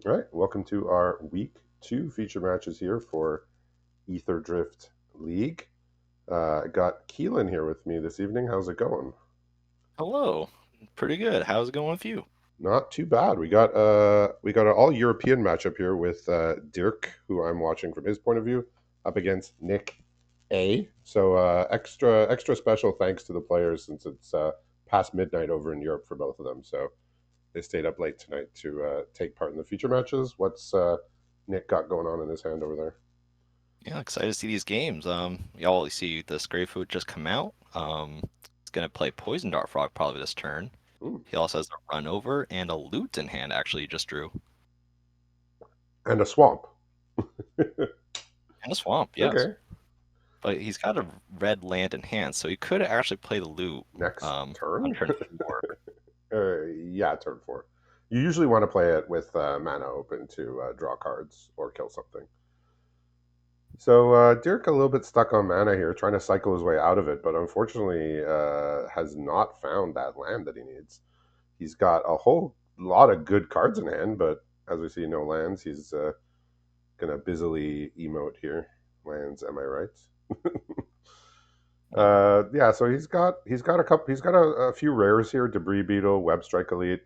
All right, welcome to our week two feature matches here for Aetherdrift League. I got Keelan here with me this evening. How's it going? Hello. Pretty good. How's it going with you? Not too bad. We got an all European matchup here with Dirk, who I'm watching from his point of view, up against Nick A. So extra special thanks to the players since it's past midnight over in Europe for both of them. So they stayed up late tonight to take part in the feature matches. What's Nick got going on in his hand over there? Yeah, excited to see these games. Y'all see this Grey Food just come out. It's gonna play Poison Dart Frog probably this turn. Ooh, He also has a Run Over and a Loot in hand. Actually, he just drew and a swamp. and a Swamp. Yes, Okay. but he's got a red land in hand, so he could actually play the Loot. Next On turn? turn four. Yeah, turn four. You usually want to play it with mana open to draw cards or kill something. So Dirk a little bit stuck on mana here, trying to cycle his way out of it, but unfortunately has not found that land that he needs. He's got a whole lot of good cards in hand, but as we see, no lands. He's gonna busily emote here. Lands, am I right? Yeah. Yeah, so he's got a few rares here: Debris Beetle, Web Strike Elite,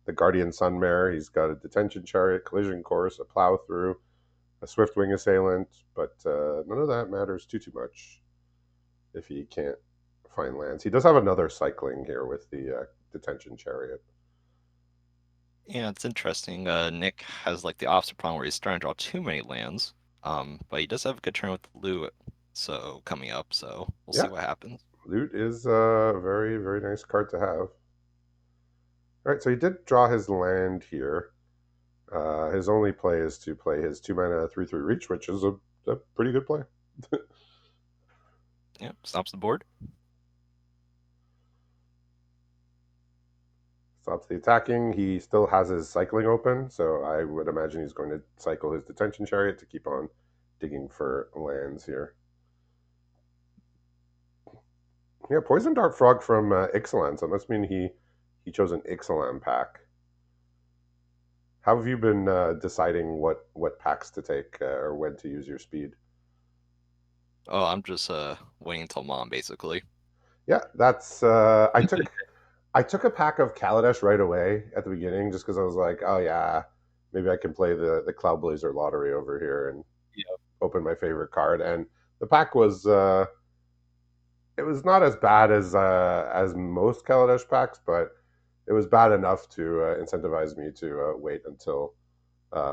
the Guardian Sunmare. He's got a Detention Chariot, Collision Course, a Plow Through, a Swift Wing Assailant, but none of that matters too much if he can't find lands. He does have another cycling here with the Detention Chariot. Yeah, it's interesting. Nick has like the opposite problem where he's starting to draw too many lands. But he does have a good turn with the Loot, so coming up. So we'll see Yeah, what happens. Loot is a very very nice card to have. All right, so he did draw his land here. His only play is to play his 2 mana 3/3 reach, which is a pretty good play. Yeah, stops the board. Stops the attacking. He still has his cycling open, so I would imagine he's going to cycle his Detention Chariot to keep on digging for lands here. Yeah, Poison Dart Frog from Ixalan, so it must mean he chose an Ixalan pack. How have you been deciding what packs to take or when to use your speed? Oh, I'm just waiting until mom basically. Yeah, that's I took a pack of Kaladesh right away at the beginning just because I was like, oh yeah, maybe I can play the Cloud Blazer lottery over here and Yeah. open my favorite card. And the pack was it was not as bad as most Kaladesh packs, but it was bad enough to incentivize me to wait until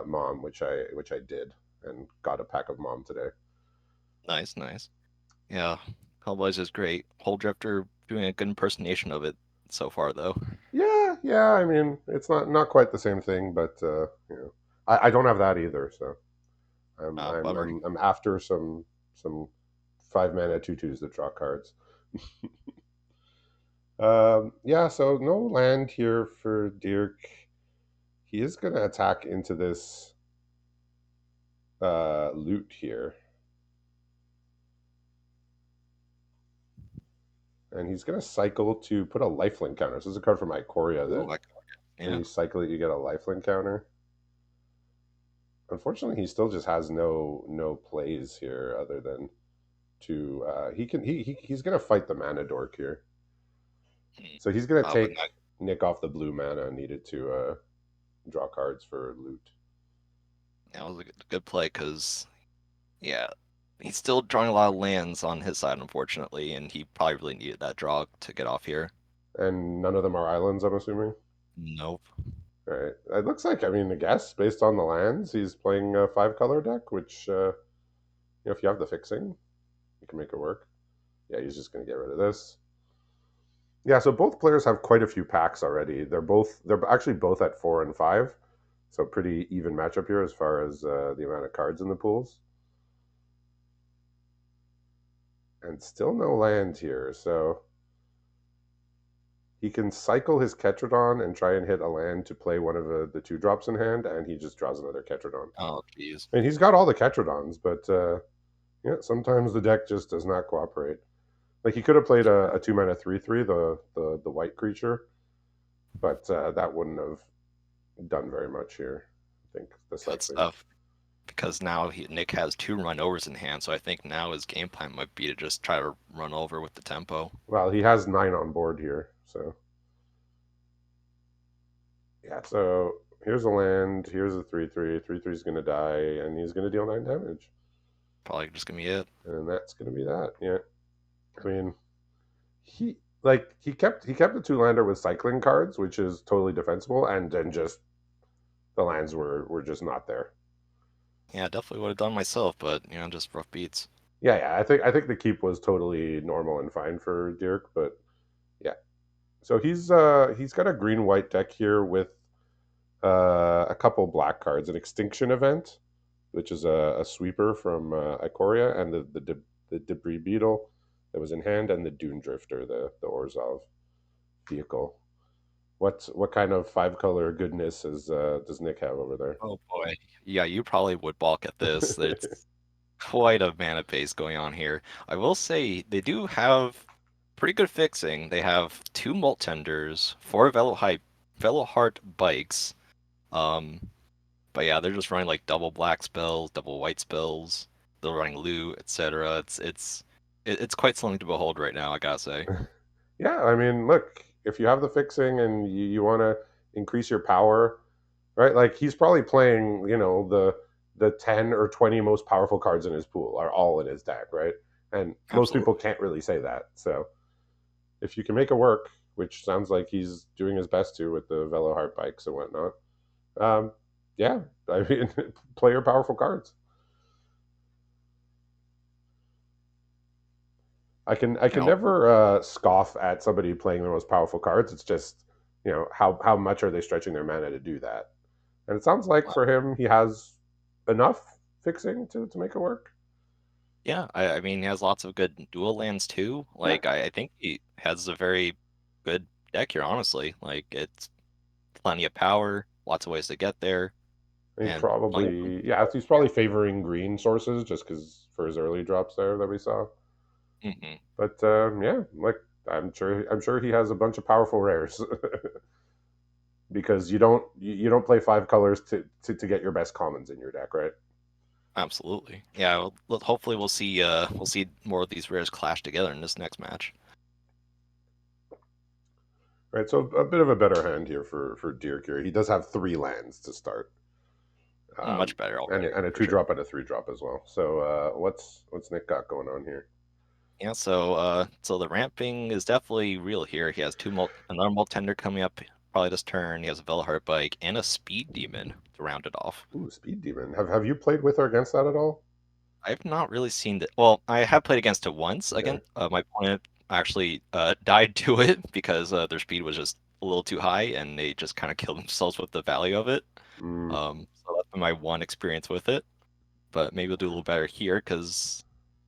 Mom, which I did and got a pack of Mom today. Nice, nice. Yeah, Hellblazer is great. Whole Drifter doing a good impersonation of it so far, though. Yeah, yeah. I mean, it's not quite the same thing, but I don't have that either. So I'm Ah, I'm bummer. I'm, I'm after some 5 mana tutus that draw cards. Yeah, so no land here for Dirk. He is going to attack into this loot here, and he's going to cycle to put a lifelink counter. So this is a card from Ikoria Ooh, that like, when yeah. you cycle it, you get a lifelink counter. Unfortunately, he still just has no plays here other than to he's going to fight the mana dork here. Hmm. So he's going to But take Nick off the blue mana needed to draw cards for loot. that was a good play because, yeah, he's still drawing a lot of lands on his side, unfortunately, and he probably really needed that draw to get off here. And none of them are islands, I'm assuming. Nope. All right. It looks like, I mean, I guess based on the lands, he's playing a 5 color deck, which, if you have the fixing, you can make it work. Yeah, he's just going to get rid of this. Yeah, so both players have quite a few packs already. They're actually both at 4 and 5, so pretty even matchup here as far as the amount of cards in the pools. And still no land here, so he can cycle his Ketrodon and try and hit a land to play one of the 2 drops in hand, and he just draws another Ketrodon. Oh, jeez. And he's got all the Ketrodons, but yeah, sometimes the deck just does not cooperate. Like he could have played a 2 mana 3/3, the white creature, but that wouldn't have done very much here. I think the That's cycling. tough because now Nick has two run overs in hand, so I think now his game plan might be to just try to run over with the tempo. Well, he has 9 on board here, so yeah. So here's a land. Here's a 3/3. 3/3 is gonna die, and he's gonna deal 9 damage, Probably just gonna be it. and that's gonna be that. Yeah. I mean, he he kept the two lander with cycling cards, which is totally defensible, and then just the lands were just not there. Yeah, definitely would have done myself, but just rough beats. Yeah, yeah. I think the keep was totally normal and fine for Dirk, but yeah. So he's got a green white deck here with a couple black cards, an extinction event, which is a sweeper from Ikoria, and the debris beetle that was in hand, and the dune drifter, the Orzov vehicle. What kind of 5 color goodness does Nick have over there? Oh boy. Yeah, you probably would balk at this. It's quite a mana base going on here. I will say they do have pretty good fixing. They have two Molt Tenders, four Veloheart bikes. Um, but yeah, they're just running like double black spells, double white spells. They're running loot, etc. It's quite something to behold right now, I gotta say. Yeah, I mean, look, if you have the fixing and you want to increase your power, right? Like he's probably playing, the 10 or 20 most powerful cards in his pool are all in his deck, right? And most people Absolutely. can't really say that. So if you can make it work, which sounds like he's doing his best to with the Velo Heart bikes and whatnot, um, yeah, I mean, play your powerful cards. I can Now, never scoff at somebody playing the most powerful cards. It's just how much are they stretching their mana to do that? And it sounds like for him he has enough fixing to make it work. yeah, I mean, he has lots of good dual lands too. Yeah, Like, I think he has a very good deck here, honestly. Like, it's plenty of power, lots of ways to get there, he and plenty of room probably to yeah go. he's probably favoring green sources just because for his early drops there that we saw. Hmm. But yeah, like I'm sure he has a bunch of powerful rares because you don't play 5 colors to get your best commons in your deck, right? Absolutely. Yeah, hopefully we'll see more of these rares clash together in this next match. Right, so a bit of a better hand here for Dirk here. He does have 3 lands to start, Much better already, and a for two sure. drop and a 3 drop as well. So what's Nick got going on here? Yeah, so the ramping is definitely real here. He has another Moltender coming up probably this turn. He has a Velheart bike and a Speed Demon to round it off. Ooh, Speed Demon. Have you played with or against that at all? I've not really seen that. Well, I have played against it once. Okay. Again, my opponent actually died to it because their speed was just a little too high, and they just kind of killed themselves with the value of it. Mm, So that's been my one experience with it. But maybe we'll do a little better here because,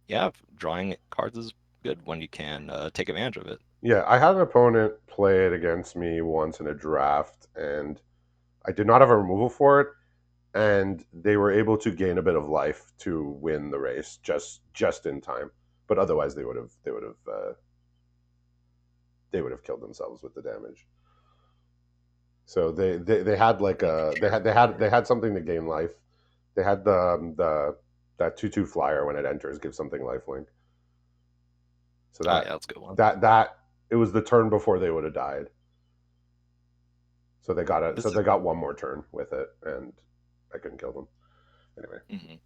yeah, drawing cards is good when you can take advantage of it. yeah, I had an opponent play it against me once in a draft, and I did not have a removal for it, and they were able to gain a bit of life to win the race just in time. But otherwise, they would have killed themselves with the damage. So they had like a they had something to gain life. They had the that 2/2 flyer when it enters gives something lifelink. So Oh that yeah, that's a good one. that that it was the turn before they would have died. So they got it. So This is they got one more turn with it, and I couldn't kill them anyway. mhm.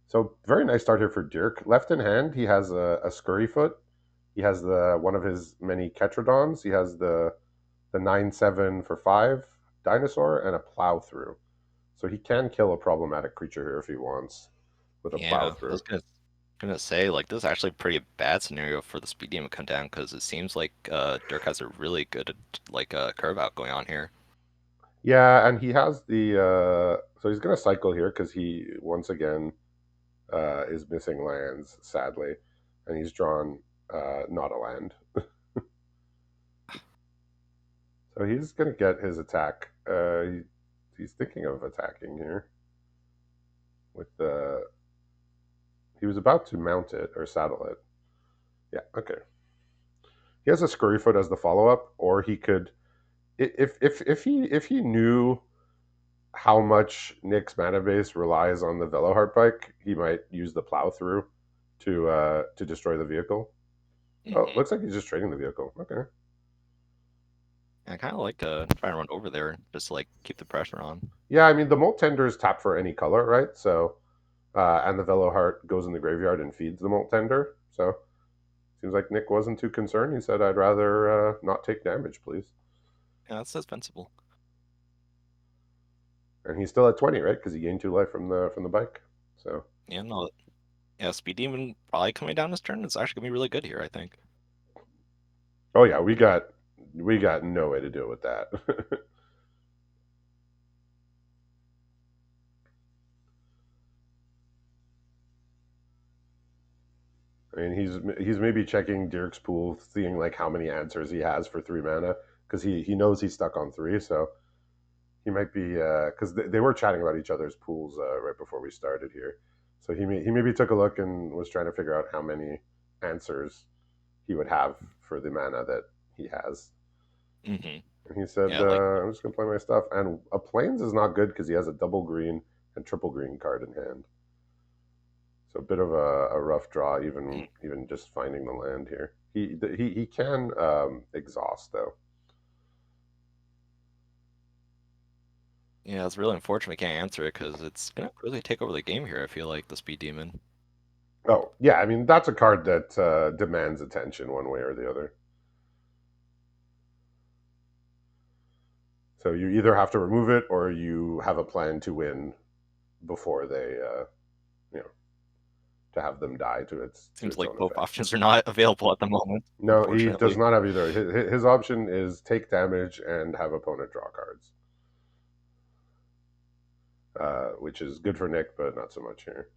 So very nice start here for Dirk. Left in hand, he has a Scurryfoot. He has the one of his many Ketrodons. He has the 9/7 for 5 dinosaur and a plow through. So he can kill a problematic creature here if he wants with a plow Yeah, I through. was gonna say like this is actually a pretty bad scenario for the speed demon to come down because it seems like Dirk has a really good like curve out going on here. Yeah, and he has the so he's gonna cycle here because he once again is missing lands, sadly, and he's drawn not a land. So he's gonna get his attack. He's thinking of attacking here with the. He was about to mount it or saddle it. Yeah, okay. He has a Scurryfoot as the follow up, or he could if he knew how much Nick's mana base relies on the Veloheart bike, he might use the plow through to destroy the vehicle. Oh, Hmm. looks like he's just trading the vehicle. Okay. I kind of like to try and run over there just to like keep the pressure on. Yeah, I mean the Molt Tenders tap for any color, right? So and the Veloheart goes in the graveyard and feeds the Molt Tender. So seems like Nick wasn't too concerned. He said, "I'd rather not take damage, please." Yeah, that's dispensable. And he's still at 20, right? Because he gained 2 life from the bike. So Yeah, no, yeah, Speed Demon probably coming down this turn is actually gonna be really good here, I think. oh yeah, we got no way to deal with that. I mean, he's maybe checking Dirk's pool, seeing like how many answers he has for 3 mana, because he knows he's stuck on 3. So he might be because they were chatting about each other's pools right before we started here. So he maybe took a look and was trying to figure out how many answers he would have for the mana that he has. Hmm. And he said, Yeah, like "I'm just gonna play my stuff." And a plains is not good because he has a double green and triple green card in hand. So a bit of a rough draw, mm, even just finding the land here. He can exhaust though. yeah, it's really unfortunate we can't answer it because it's gonna really take over the game here. I feel like the Speed Demon. Oh yeah, I mean that's a card that demands attention one way or the other. So you either have to remove it or you have a plan to win before they, you know, to have them die to Seems its like own both effect. options are not available at the moment, No, he does unfortunately. not have either. His option is take damage and have opponent draw cards, which is good for Nick, but not so much here.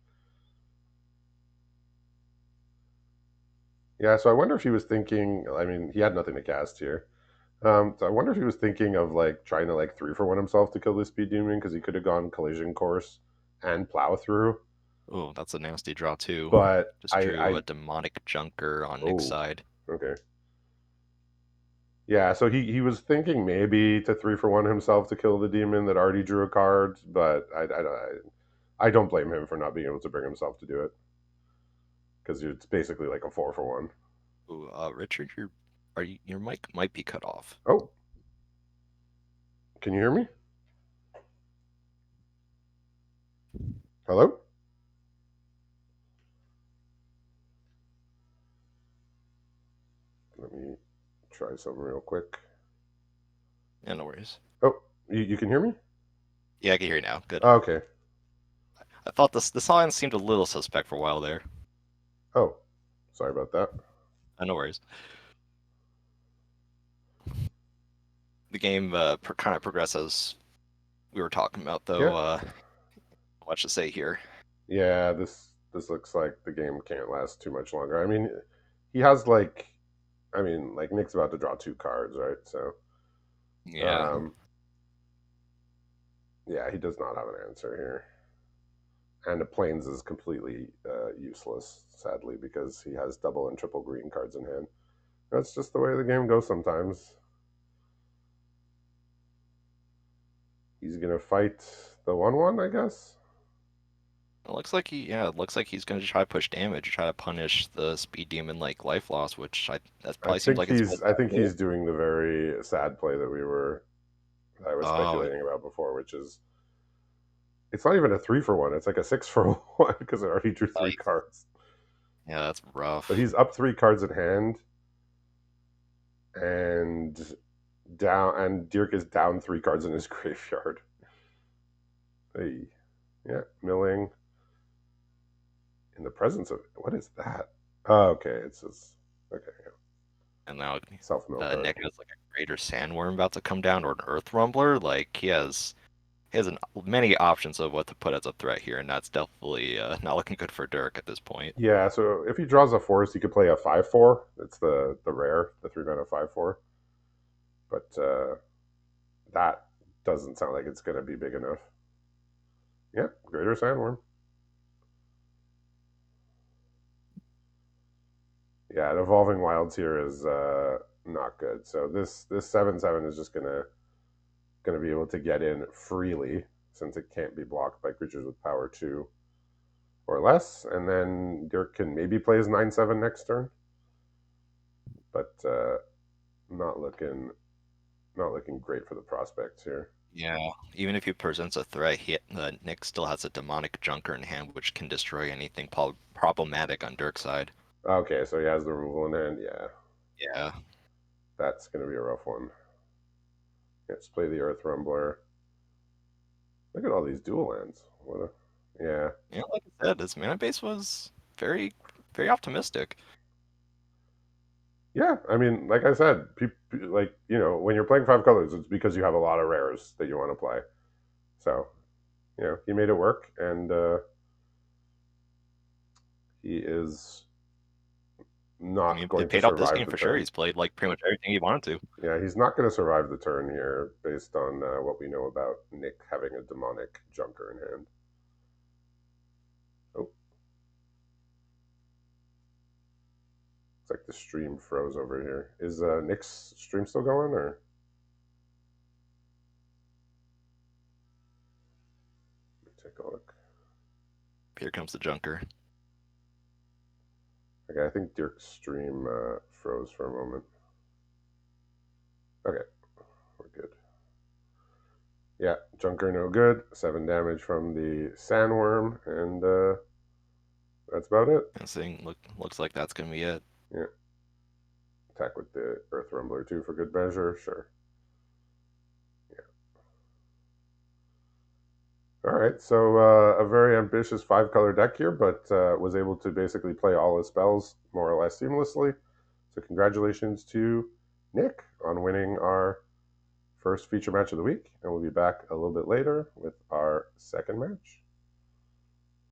Yeah, so I wonder if he was thinking. I mean, he had nothing to cast here. So I wonder if he was thinking of like trying to like 3-for-1 himself to kill this speed demon because he could have gone collision course and plow through. Oh, that's a nasty draw too. But Just drew I a demonic junker on Nick's oh side. okay. Yeah, so he was thinking maybe to 3-for-1 himself to kill the demon that already drew a card, but I don't blame him for not being able to bring himself to do it because it's basically like a 4-for-1. Ooh, Richard, your mic might be cut off. Oh, can you hear me? Hello? Let me try something real quick. Yeah, no worries. Oh, you can hear me? Yeah, I can hear you now. Good. Oh, okay. I thought the silence seemed a little suspect for a while there. Oh, sorry about that. No worries. The game kind of progresses. We were talking about Yeah, though. What to say here? yeah. This looks like the game can't last too much longer. I mean, he has like, I mean, like Nick's about to draw 2 cards, right? So, Yeah, um, yeah, he does not have an answer here. And the plains is completely useless, sadly, because he has double and triple green cards in hand. That's just the way the game goes sometimes. He's gonna fight the 1/1, I guess. it looks like it looks like he's gonna try to push damage, try to punish the speed demon like life loss, which that probably seems like it's best I think idea. he's doing the very sad play that I was Oh, speculating about before, which is it's not even a 3-for-1. It's like a 6-for-1 because it already drew three yikes. cards. Yeah, that's So rough. he's up 3 cards in hand, and down, and Dirk is down 3 cards in his graveyard. Hey, yeah, milling in the presence of what is that? Oh, okay, it's just okay. Yeah. And now Self mill card. Nick has like a greater sandworm about to come down or an earth rumbler. Like he has many options of what to put as a threat here, and that's definitely not looking good for Dirk at this point. Yeah, so if he draws a forest, he could play a 5/4. It's the rare, the 3-mana 5/4. But that doesn't sound like it's going to be big enough. Yeah, greater sandworm. Yeah, and evolving wilds here is not good. So this 7/7 is just gonna be able to get in freely. since it can't be blocked by creatures with power 2 or less. And then Dirk can maybe play his 9/7 next turn, but not looking not looking great for the prospects here. Yeah, even if he presents a threat, Nick still has a demonic junker in hand, which can destroy anything problematic on Dirk's side. Okay, so he has the removal in hand. Yeah, Yeah, that's going to be a rough one. Let's play the Earth Rumbler. Look at all these dual lands. What a yeah. yeah. Like I said, his mana base was very, very optimistic. Yeah, I mean, like I said, like when you're playing 5 colors, it's because you have a lot of rares that you want to play. So he made it work, and he is I not mean, going it to paid off this survive game the for sure. turn. He's played like pretty much everything he wanted to. Yeah, he's not going to survive the turn here, based on what we know about Nick having a demonic junker in hand. Oh, it's like the stream froze over here. Is Nick's stream still going, or let me take a look? Here comes the junker. Okay, I think Dirk's stream froze for a moment. Okay, we're good. Yeah, Junker no good. 7 damage from the Sandworm, and that's about it. And seeing looks like that's gonna be it. Yeah, attack with the Earth Rumbler too for good measure. Sure. Yeah. All right, so a very ambitious 5 color deck here, but was able to basically play all his spells more or less seamlessly. So congratulations to Nick on winning our first feature match of the week, and we'll be back a little bit later with our second match.